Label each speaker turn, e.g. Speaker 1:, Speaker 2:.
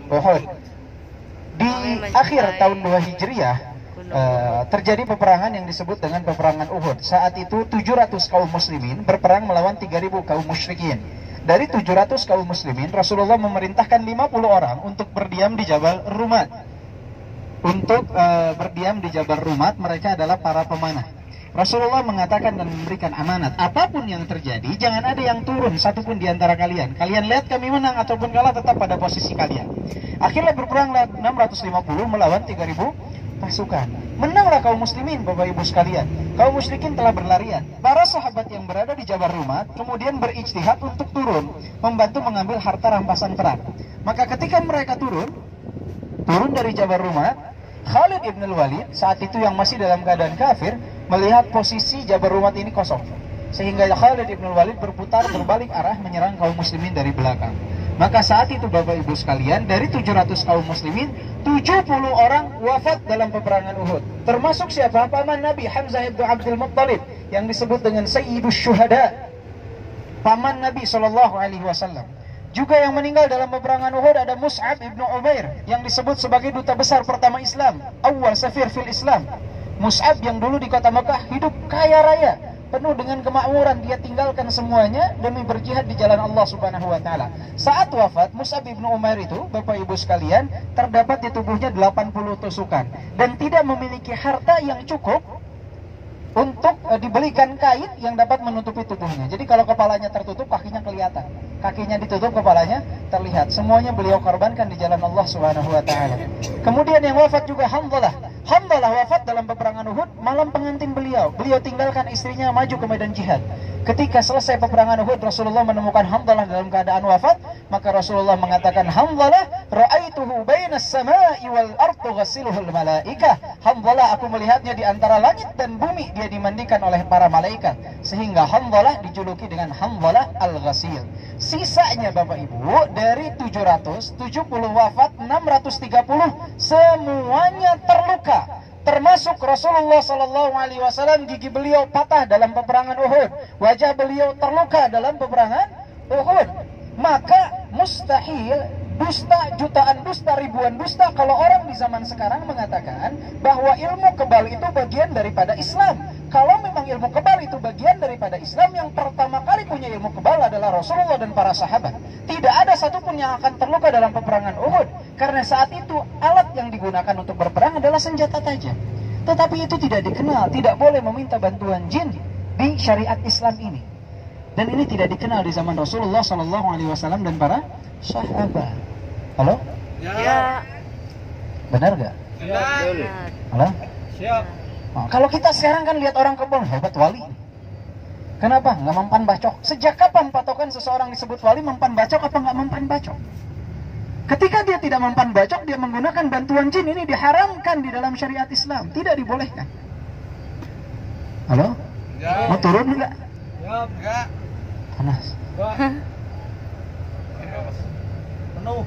Speaker 1: Uhud. Di akhir tahun 2 Hijriah terjadi peperangan yang disebut dengan peperangan Uhud. Saat itu 700 kaum muslimin berperang melawan 3000 kaum musyrikin. Dari 700 kaum muslimin, Rasulullah memerintahkan 50 orang untuk berdiam di Jabal Rumat. Berdiam di Jabal Rumat, mereka adalah para pemanah. Rasulullah mengatakan dan memberikan amanat, apapun yang terjadi, jangan ada yang turun satupun di antara kalian. Kalian lihat kami menang ataupun kalah, tetap pada posisi kalian. Akhirnya berperanglah 650 melawan 3000 pasukan. Menanglah kaum muslimin, Bapak Ibu sekalian. Kaum musyrikin telah berlarian. Para sahabat yang berada di Jabal Rumat kemudian berijtihad untuk turun, membantu mengambil harta rampasan perang. Maka ketika mereka turun dari Jabal Rumat, Khalid ibn al-Walid saat itu yang masih dalam keadaan kafir melihat posisi Jabal Rumat ini kosong, sehingga Khalid ibn al-Walid berputar berbalik arah menyerang kaum muslimin dari belakang. Maka saat itu Bapak Ibu sekalian, dari 700 kaum muslimin, 70 orang wafat dalam peperangan Uhud. Termasuk siapa? Paman Nabi Hamzah ibn Abdul Muttalib yang disebut dengan Sayyidus Syuhada, paman Nabi SAW. Juga yang meninggal dalam peperangan Uhud ada Mus'ab ibn Umair yang disebut sebagai duta besar pertama Islam, awal safir fil Islam. Mus'ab yang dulu di kota Mekah hidup kaya raya, penuh dengan kemakmuran, dia tinggalkan semuanya demi berjihad di jalan Allah Subhanahu wa taala. Saat wafat Mus'ab ibn Umair itu, Bapak Ibu sekalian, terdapat di tubuhnya 80 tusukan dan tidak memiliki harta yang cukup untuk dibelikan kain yang dapat menutupi tubuhnya. Jadi kalau kepalanya tertutup, kakinya kelihatan. Kakinya ditutup, kepalanya terlihat. Semuanya beliau korbankan di jalan Allah Subhanahu wa taala. Kemudian yang wafat juga Hamzalah. Hamzalah wafat dalam peperangan Uhud malam pengantin beliau. Beliau tinggalkan istrinya maju ke medan jihad. Ketika selesai peperangan Uhud, Rasulullah menemukan Hamzalah dalam keadaan wafat. Maka Rasulullah mengatakan, Hamzalah ra'aituhu bainas sama'i wal ardi ghasiluhul malaikah. Hamzalah, aku melihatnya di antara langit dan bumi, dia dimandikan oleh para malaikat. Sehingga Hamzalah dijuluki dengan Hamzalah al-Ghasil. Sisanya Bapak Ibu, dari 770 wafat, 630 semuanya terluka. Termasuk Rasulullah SAW, gigi beliau patah dalam peperangan Uhud, wajah beliau terluka dalam peperangan Uhud. Maka mustahil dusta, jutaan dusta, ribuan dusta kalau orang di zaman sekarang mengatakan bahwa ilmu kebal itu bagian daripada Islam. Kalau memang ilmu kebal itu bagian daripada Islam, yang pertama kali punya ilmu kebal adalah Rasulullah dan para sahabat. Tidak ada satupun yang akan terluka dalam peperangan Uhud, karena saat itu alat yang digunakan untuk berperang adalah senjata tajam. Tetapi itu tidak dikenal, tidak boleh meminta bantuan jin di syariat Islam ini. Dan ini tidak dikenal di zaman Rasulullah SAW dan para sahabat. Halo?
Speaker 2: Ya.
Speaker 1: Benar gak?
Speaker 2: Ya.
Speaker 1: Halo?
Speaker 2: Siap.
Speaker 1: Nah, kalau kita sekarang kan lihat orang kebal, hebat wali. Kenapa? Nggak mempan bacok. Sejak kapan patokan seseorang disebut wali mempan bacok apa nggak mempan bacok? Ketika dia tidak mempan bacok, dia menggunakan bantuan jin, ini diharamkan di dalam syariat Islam. Tidak dibolehkan. Halo? Ya. Mau turun enggak?
Speaker 2: Ya, enggak.
Speaker 1: Panas.
Speaker 2: Penuh.